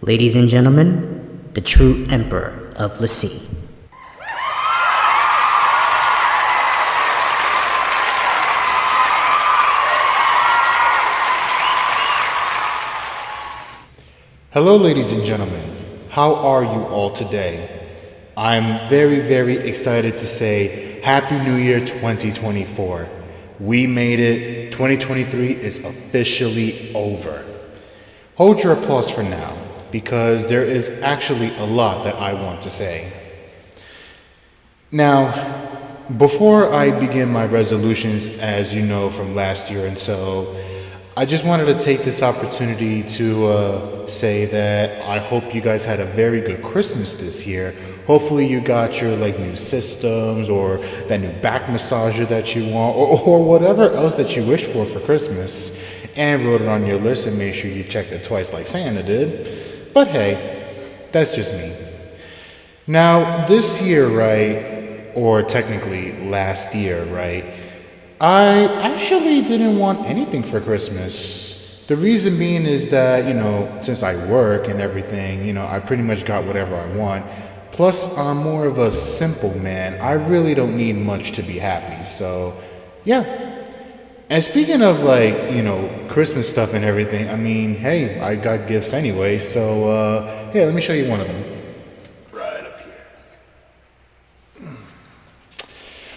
Ladies and gentlemen, the true emperor of the sea. Hello, ladies and gentlemen. How are you all today? I'm very excited to say Happy New Year 2024. We made it. 2023 is officially over. Hold your applause for now, because there is actually a lot that I want to say. Now, before I begin my resolutions, as you know from last year and so, I just wanted to take this opportunity to say that I hope you guys had a very good Christmas this year. Hopefully you got your new systems or that new back massager that you want or whatever else that you wish for Christmas and wrote it on your list and made sure you checked it twice like Santa did. But hey, that's just me. Now this year, right, or technically last year, right, I actually didn't want anything for Christmas. The reason being is that, since I work and everything, I pretty much got whatever I want. Plus, I'm more of a simple man. I really don't need much to be happy. So, yeah. And speaking of Christmas stuff and everything, I mean, hey, I got gifts anyway. So, let me show you one of them.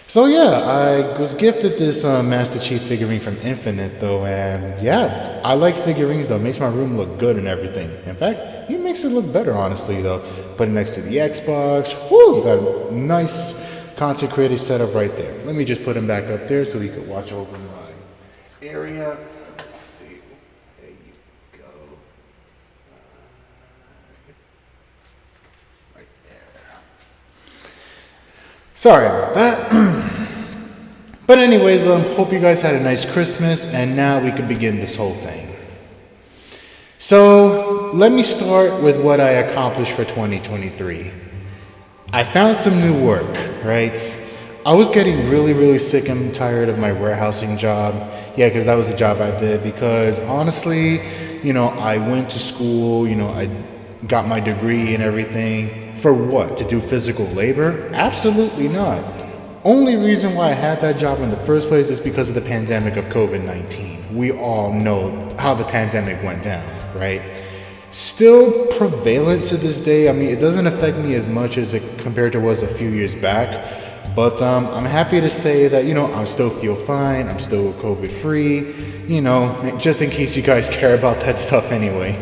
So yeah, I was gifted this Master Chief figurine from Infinite though, and yeah, I like figurines though. It makes my room look good and everything. In fact, he makes it look better honestly though. Put it next to the Xbox, whoo, you got a nice content creator setup right there. Let me just put him back up there so he could watch over my area. Let's see, there you go. Right there. Sorry about that. But anyways, hope you guys had a nice Christmas, and now we can begin this whole thing. So, let me start with what I accomplished for 2023. I found some new work, right? I was getting really sick and tired of my warehousing job. Yeah, because that was the job I did, because honestly, I went to school, I got my degree and everything. For what? To do physical labor? Absolutely not. Only reason why I had that job in the first place is because of the pandemic of COVID-19. We all know how the pandemic went down, right? Still prevalent to this day. I mean, it doesn't affect me as much as it compared to was a few years back. But I'm happy to say that, I still feel fine. I'm still COVID free, just in case you guys care about that stuff anyway.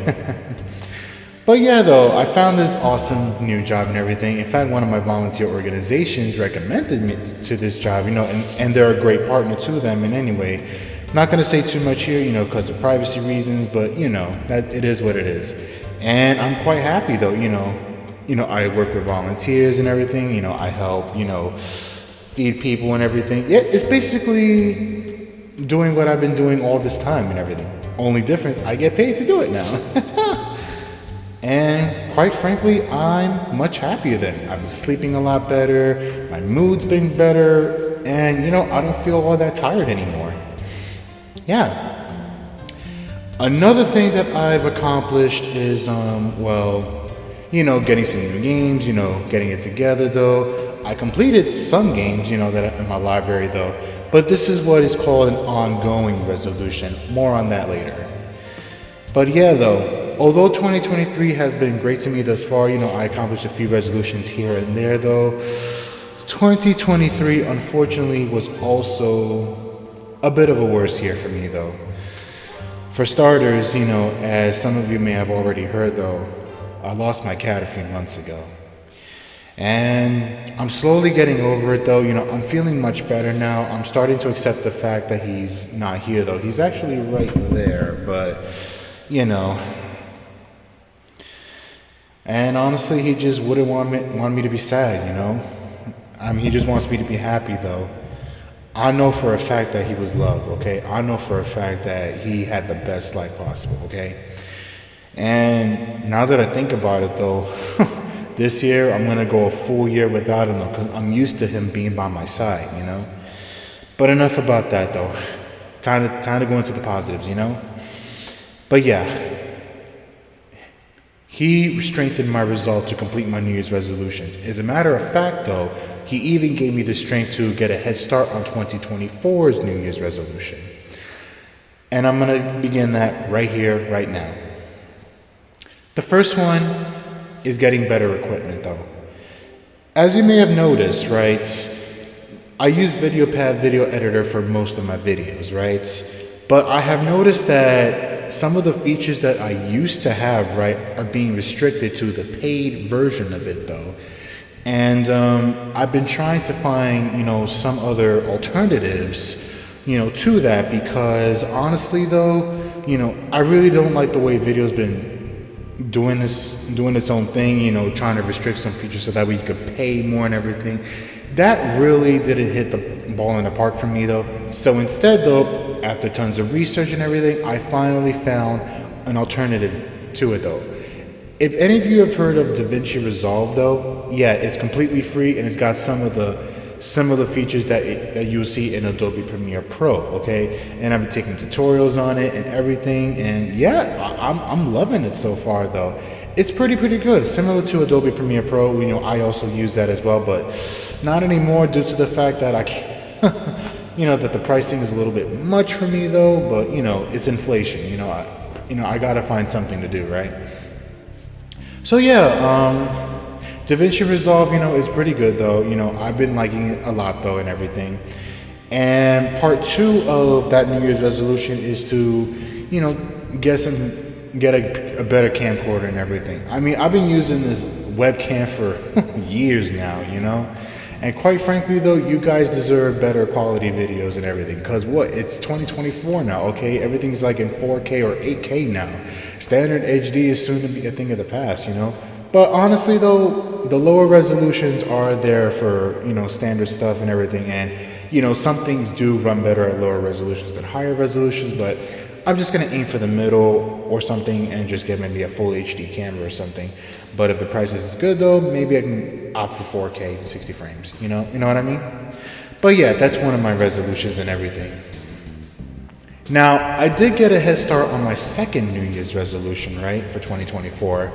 But yeah, though, I found this awesome new job and everything. In fact, one of my volunteer organizations recommended me to this job, and they're a great partner to them. And anyway, not going to say too much here, because of privacy reasons, but, that it is what it is. And I'm quite happy, though, I work with volunteers and everything, I help, feed people and everything. Yeah, it's basically doing what I've been doing all this time and everything. Only difference, I get paid to do it now. And quite frankly, I'm much happier then. I've been sleeping a lot better, my mood's been better, and I don't feel all that tired anymore. Yeah. Another thing that I've accomplished is, getting some new games, getting it together though. I completed some games, that are in my library though, but this is what is called an ongoing resolution. More on that later. But yeah though, although 2023 has been great to me thus far, I accomplished a few resolutions here and there though. 2023 unfortunately was also a bit of a worse year for me though. For starters, as some of you may have already heard though, I lost my cat a few months ago. And I'm slowly getting over it though, I'm feeling much better now. I'm starting to accept the fact that he's not here though. He's actually right there, but and honestly, he just wouldn't want me to be sad, I mean, he just wants me to be happy, though. I know for a fact that he was loved, okay? I know for a fact that he had the best life possible, okay? And now that I think about it, though, this year I'm going to go a full year without him, though, because I'm used to him being by my side, But enough about that, though. Time to go into the positives, But yeah, He strengthened my resolve to complete my New Year's resolutions. As a matter of fact, though, he even gave me the strength to get a head start on 2024's New Year's resolution. And I'm going to begin that right here, right now. The first one is getting better equipment, though. As you may have noticed, right, I use VideoPad Video Editor for most of my videos, right? But I have noticed that some of the features that I used to have, right, are being restricted to the paid version of it, though. And I've been trying to find, some other alternatives, to that, because honestly, though, I really don't like the way video's been doing its own thing, trying to restrict some features so that way you could pay more and everything. That really didn't hit the ball in the park for me, though. So instead, though, after tons of research and everything, I finally found an alternative to it, though. If any of you have heard of DaVinci Resolve, though, yeah, it's completely free and it's got some of the features that you'll see in Adobe Premiere Pro, okay? And I've been taking tutorials on it and everything, and yeah, I'm loving it so far, though. It's pretty good, similar to Adobe Premiere Pro. I also use that as well, but not anymore due to the fact that I can't, that the pricing is a little bit much for me, though. But it's inflation. I gotta find something to do, right? So yeah, DaVinci Resolve, is pretty good, though. I've been liking it a lot, though, and everything. And part 2 of that New Year's resolution is to, get a better camcorder and everything. I mean, I've been using this webcam for years now, And quite frankly, though, you guys deserve better quality videos and everything. Because it's 2024 now, okay? Everything's like in 4K or 8K now. Standard HD is soon to be a thing of the past, But honestly, though, the lower resolutions are there for, standard stuff and everything. And, some things do run better at lower resolutions than higher resolutions, but I'm just going to aim for the middle or something and just get maybe a full HD camera or something. But if the price is good, though, maybe I can opt for 4K, 60 frames, you know what I mean? But yeah, that's one of my resolutions and everything. Now, I did get a head start on my second New Year's resolution, right, for 2024.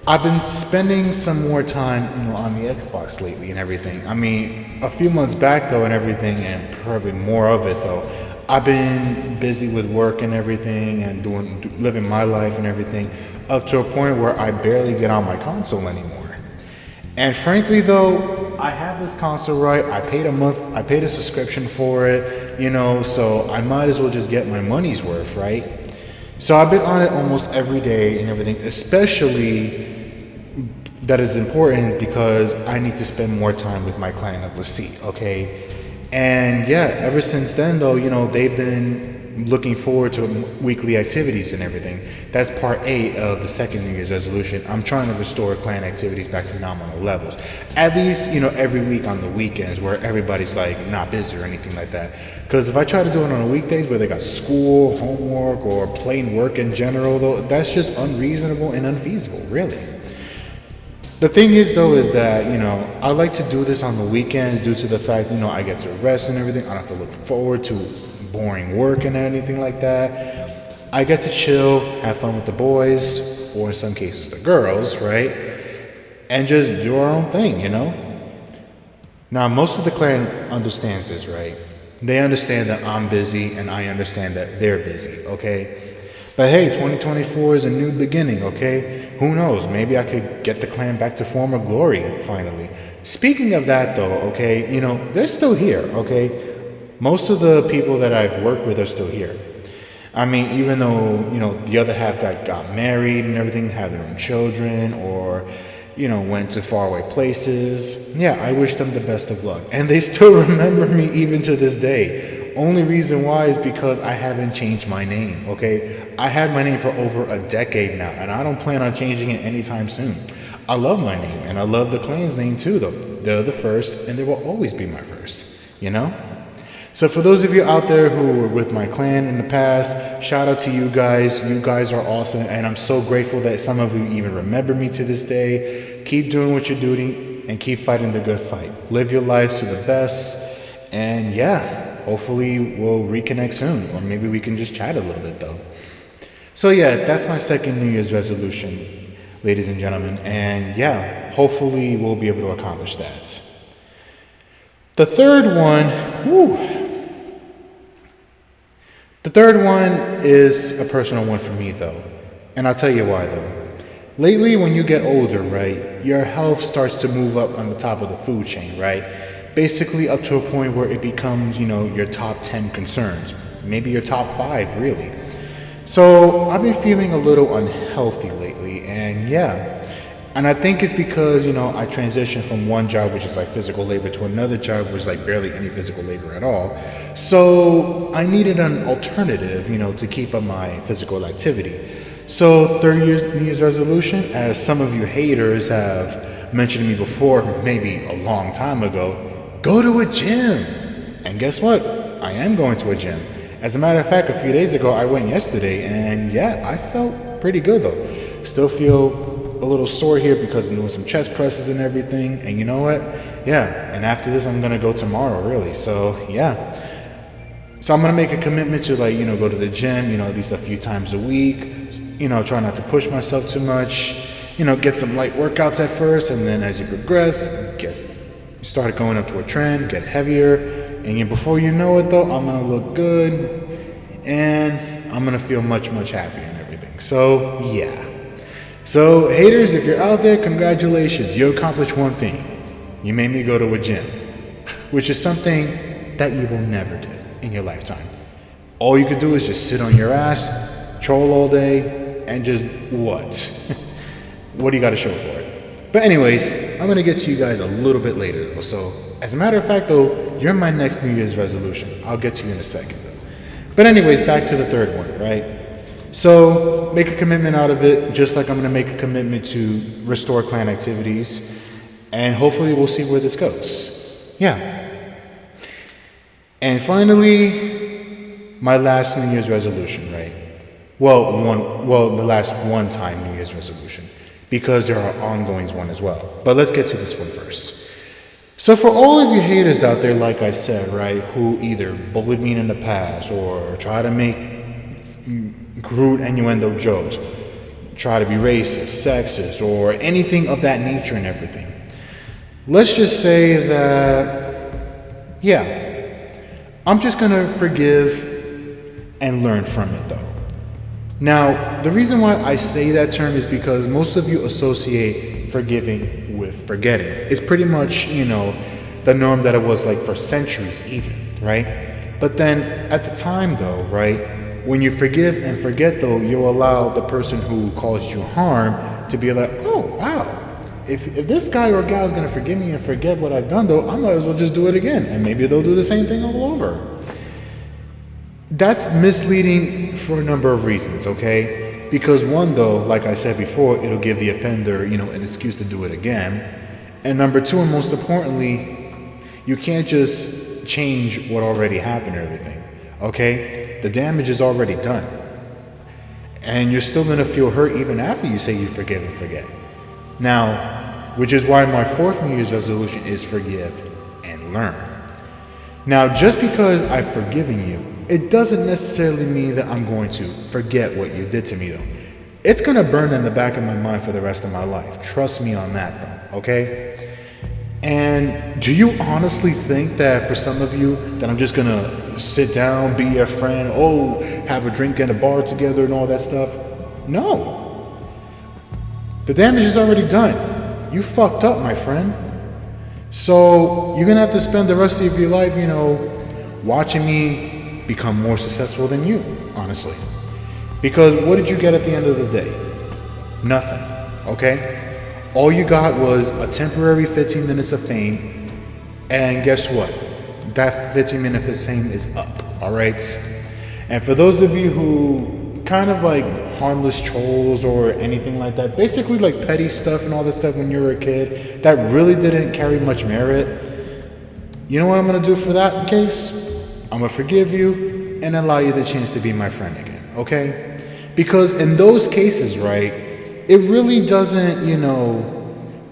I've been spending some more time, on the Xbox lately and everything. I mean, a few months back, though, and everything, and probably more of it, though, I've been busy with work and everything and living my life and everything up to a point where I barely get on my console anymore. And frankly, though, I have this console, right? I paid a subscription for it, so I might as well just get my money's worth, right? So I've been on it almost every day and everything, especially that is important because I need to spend more time with my client of Lassie, okay? And yeah, ever since then, though, they've been looking forward to weekly activities and everything. That's part 8 of the second New Year's resolution. I'm trying to restore client activities back to nominal levels. At least, every week on the weekends where everybody's like not busy or anything like that. Because if I try to do it on the weekdays where they got school, homework, or plain work in general, though, that's just unreasonable and unfeasible, really. The thing is, though, is that, I like to do this on the weekends due to the fact, I get to rest and everything. I don't have to look forward to boring work and anything like that. I get to chill, have fun with the boys, or in some cases the girls, right? And just do our own thing, Now, most of the clan understands this, right? They understand that I'm busy and I understand that they're busy, okay? But hey, 2024 is a new beginning, okay? Who knows? Maybe I could get the clan back to former glory, finally. Speaking of that, though, okay, they're still here, okay? Most of the people that I've worked with are still here. I mean, even though, the other half got married and everything, had their own children, or, went to faraway places. Yeah, I wish them the best of luck. And they still remember me even to this day. Only reason why is because I haven't changed my name, okay? I had my name for over a decade now, and I don't plan on changing it anytime soon. I love my name, and I love the clan's name too, though. They're the first, and they will always be my first, So for those of you out there who were with my clan in the past, shout out to you guys. You guys are awesome, and I'm so grateful that some of you even remember me to this day. Keep doing what you're doing, and keep fighting the good fight. Live your lives to the best, and yeah. Hopefully we'll reconnect soon, or maybe we can just chat a little bit, though. So yeah, that's my second New Year's resolution. ladies and gentlemen. And yeah, hopefully we'll be able to accomplish that. The third one, The third one is a personal one for me though. And I'll tell you why though. Lately, when you get older, right, your health starts to move up on the top of the food chain, right? Basically up to a point where it becomes, your top 10 concerns. Maybe your top 5, really. So I've been feeling a little unhealthy lately, and yeah. And I think it's because, I transitioned from one job, which is like physical labor, to another job, which is like barely any physical labor at all. So I needed an alternative, to keep up my physical activity. So New Year's resolution, as some of you haters have mentioned to me before, maybe a long time ago, go to a gym. And guess what? I am going to a gym. As a matter of fact, a few days ago, I went yesterday, and yeah, I felt pretty good though. Still feel a little sore here because I'm doing some chest presses and everything. And you know what? Yeah, and after this, I'm gonna go tomorrow, really. So yeah. So I'm gonna make a commitment to go to the gym, at least a few times a week. Try not to push myself too much. Get some light workouts at first, and then as you progress, you start going up to a trend, get heavier, and before you know it though, I'm gonna look good, and I'm gonna feel much, much happier and everything. So yeah. So haters, if you're out there, congratulations, you accomplished one thing. You made me go to a gym, which is something that you will never do in your lifetime. All you could do is just sit on your ass, troll all day, and just what? What do you got to show for it? But anyways, I'm going to get to you guys a little bit later though. So as a matter of fact though, you're my next New Year's resolution. I'll get to you in a second though. But anyways, back to the third one, right? So make a commitment out of it, just like I'm going to make a commitment to restore clan activities. And hopefully we'll see where this goes. Yeah. And finally, my last New Year's resolution, right? The last one-time New Year's resolution, because there are ongoings one as well. But let's get to this one first. So for all of you haters out there, like I said, right, who either bullied me in the past or try to make crude innuendo jokes, try to be racist, sexist, or anything of that nature and everything. Let's just say that, yeah, I'm just gonna forgive and learn from it though. Now, the reason why I say that term is because most of you associate forgiving with forgetting. It's pretty much, the norm that it was like for centuries even, right? But then at the time though, right, when you forgive and forget though, you allow the person who caused you harm to be like, oh, wow. If this guy or gal is going to forgive me and forget what I've done, though, I might as well just do it again. And maybe they'll do the same thing all over. That's misleading for a number of reasons, okay? Because one, though, like I said before, it'll give the offender, an excuse to do it again. And number two, and most importantly, you can't just change what already happened or everything, okay? The damage is already done. And you're still going to feel hurt even after you say you forgive and forget. Now, which is why my fourth New Year's resolution is forgive and learn. Now, just because I've forgiven you, it doesn't necessarily mean that I'm going to forget what you did to me, though. It's going to burn in the back of my mind for the rest of my life. Trust me on that, though, okay? And do you honestly think that for some of you that I'm just going to sit down, be your friend, have a drink in a bar together and all that stuff? No. The damage is already done. You fucked up, my friend. So you're going to have to spend the rest of your life, watching me become more successful than you, honestly. Because what did you get at the end of the day? Nothing, okay? All you got was a temporary 15 minutes of fame. And guess what? That 15 minutes of fame is up, all right? And for those of you who kind of like harmless trolls or anything like that, basically like petty stuff and all this stuff when you were a kid that really didn't carry much merit, you know what I'm going to do for that case? I'm going to forgive you and allow you the chance to be my friend again, okay? Because in those cases, right, it really doesn't,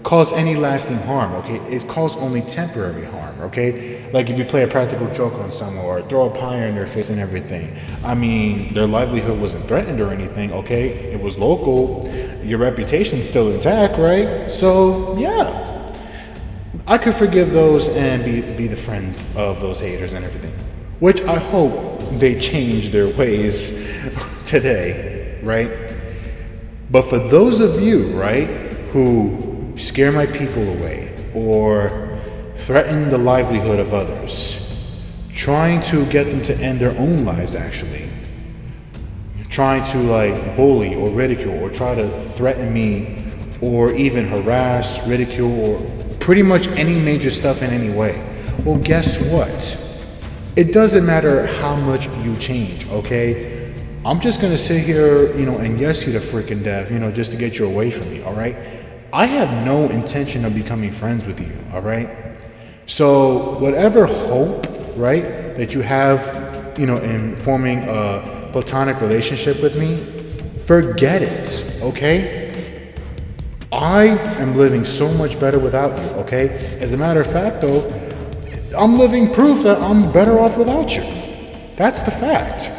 cause any lasting harm, okay? It causes only temporary harm, okay? Like if you play a practical joke on someone or throw a pie in their face and everything. I mean, their livelihood wasn't threatened or anything, okay? It was local. Your reputation's still intact, right? So, yeah. I could forgive those and be the friends of those haters and everything. Which I hope they change their ways today, right? But for those of you, right, who scare my people away or threaten the livelihood of others, trying to get them to end their own lives actually, trying to like bully or ridicule or try to threaten me or even harass, ridicule, or pretty much any major stuff in any way. Well, guess what? It doesn't matter how much you change, okay? I'm just gonna sit here, and yes you to freaking death, just to get you away from me, all right? I have no intention of becoming friends with you, all right? So whatever hope, right, that you have, in forming a platonic relationship with me, forget it, okay? I am living so much better without you, okay? As a matter of fact, though, I'm living proof that I'm better off without you. That's the fact.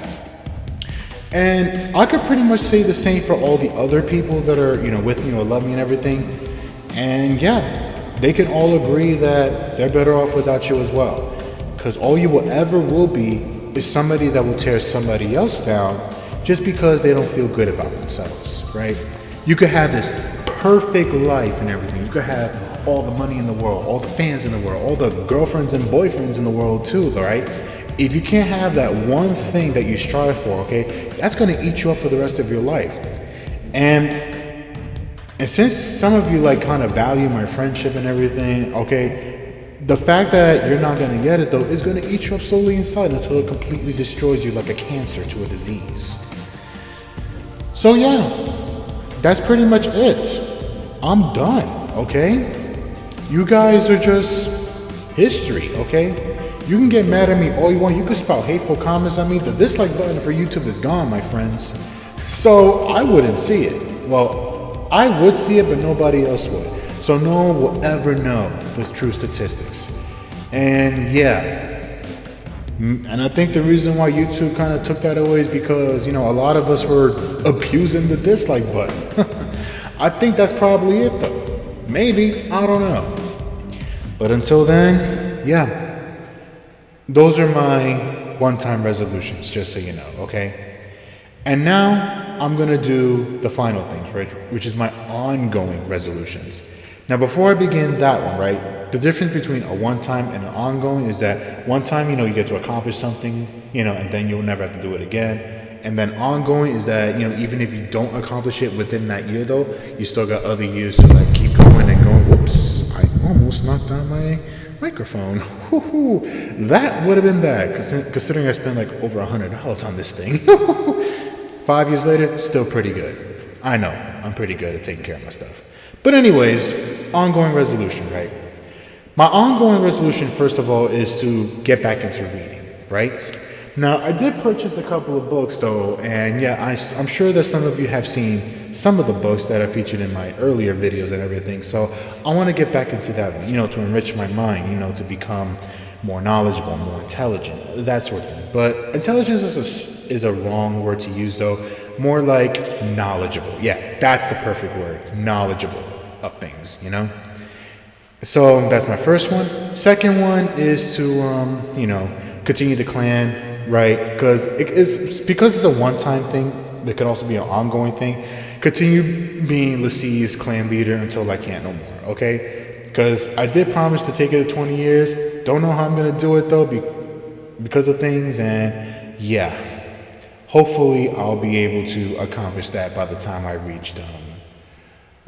And I could pretty much say the same for all the other people that are, with me or love me and everything. And yeah, they can all agree that they're better off without you as well. Because all you will be is somebody that will tear somebody else down just because they don't feel good about themselves, right? You could have this perfect life and everything. You could have all the money in the world, all the fans in the world, all the girlfriends and boyfriends in the world too, right? If you can't have that one thing that you strive for, okay, that's going to eat you up for the rest of your life. And since some of you like kind of value my friendship and everything, okay, the fact that you're not going to get it though is going to eat you up slowly inside until it completely destroys you like a cancer to a disease. So yeah, that's pretty much it. I'm done, okay? You guys are just history, okay? You can get mad at me all you want. You can spout hateful comments at me. The dislike button for YouTube is gone, my friends. So I wouldn't see it. Well, I would see it, but nobody else would. So no one will ever know the true statistics. And yeah. And I think the reason why YouTube kind of took that away is because, a lot of us were abusing the dislike button. I think that's probably it though. Maybe, I don't know. But until then, yeah. Those are my one-time resolutions, just so you know, okay? And now I'm gonna do the final things, right? Which is my ongoing resolutions. Now, before I begin that one, right? The difference between a one-time and an ongoing is that one time, you get to accomplish something, and then you'll never have to do it again. And then ongoing is that, even if you don't accomplish it within that year though, you still got other years to like keep going and going. Whoops, I almost knocked down my microphone. Woo-hoo. That would have been bad, considering I spent like over $100 on this thing. 5 years later, still pretty good. I know, I'm pretty good at taking care of my stuff. But anyways, ongoing resolution, right? My ongoing resolution, first of all, is to get back into reading, right? Now, I did purchase a couple of books though, and yeah, I'm sure that some of you have seen some of the books that I featured in my earlier videos and everything, so I want to get back into that, to enrich my mind, to become more knowledgeable, more intelligent, that sort of thing. But intelligence is a wrong word to use though, more like knowledgeable. Yeah, that's the perfect word, knowledgeable of things, So that's my first one. Second one is to, continue the clan, right? Because it's a one-time thing. It could also be an ongoing thing. Continue being Lassie's clan leader until I can't no more, okay? Because I did promise to take it to 20 years. Don't know how I'm going to do it, though, because of things. And, yeah, hopefully I'll be able to accomplish that by the time I reach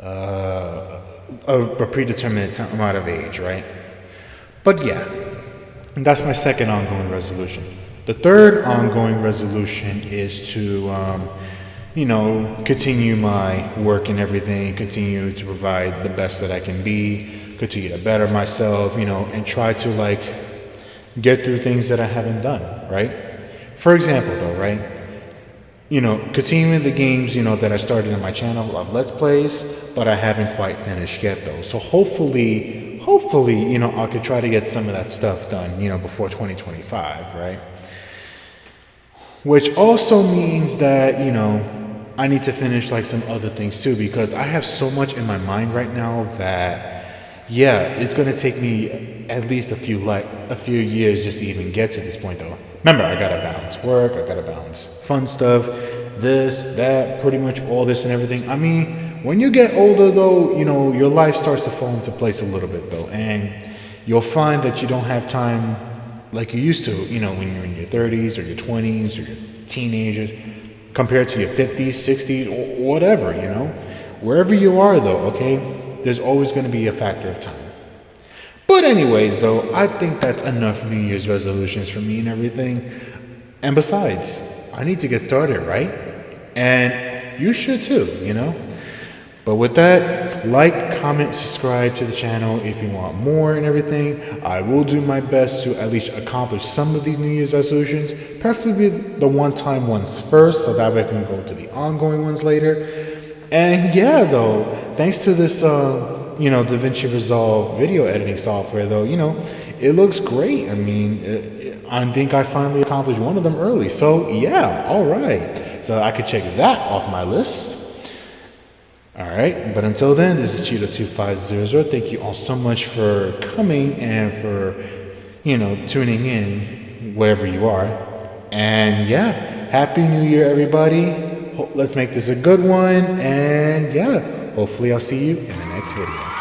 a predetermined amount of age, right? But, yeah, that's my second ongoing resolution. The third ongoing resolution is to, continue my work and everything, continue to provide the best that I can be, continue to better myself, and try to get through things that I haven't done, right? For example though, right? continuing the games, that I started in my channel of Let's Plays, but I haven't quite finished yet though. So hopefully, I could try to get some of that stuff done, before 2025, right? Which also means that, I need to finish like some other things too, because I have so much in my mind right now that, yeah, it's gonna take me at least a few years just to even get to this point though. Remember, I gotta balance work, I gotta balance fun stuff, this, that, pretty much all this and everything. I mean, when you get older though, your life starts to fall into place a little bit though, and you'll find that you don't have time like you used to, when you're in your 30s or your 20s or your teenagers, compared to your 50s, 60s, or whatever, Wherever you are though, okay, there's always going to be a factor of time. But anyways though, I think that's enough New Year's resolutions for me and everything. And besides, I need to get started, right? And you should too, But with that, like, comment, subscribe to the channel if you want more and everything. I will do my best to at least accomplish some of these New Year's resolutions, preferably the one-time ones first, so that way I can go to the ongoing ones later. And yeah, though, thanks to this, DaVinci Resolve video editing software, though, it looks great. I mean, I think I finally accomplished one of them early. So yeah, all right. So I could check that off my list. All right, but until then, this is Chito2500's. Thank you all so much for coming and for, tuning in, wherever you are. And yeah, Happy New Year, everybody. Let's make this a good one. And yeah, hopefully I'll see you in the next video.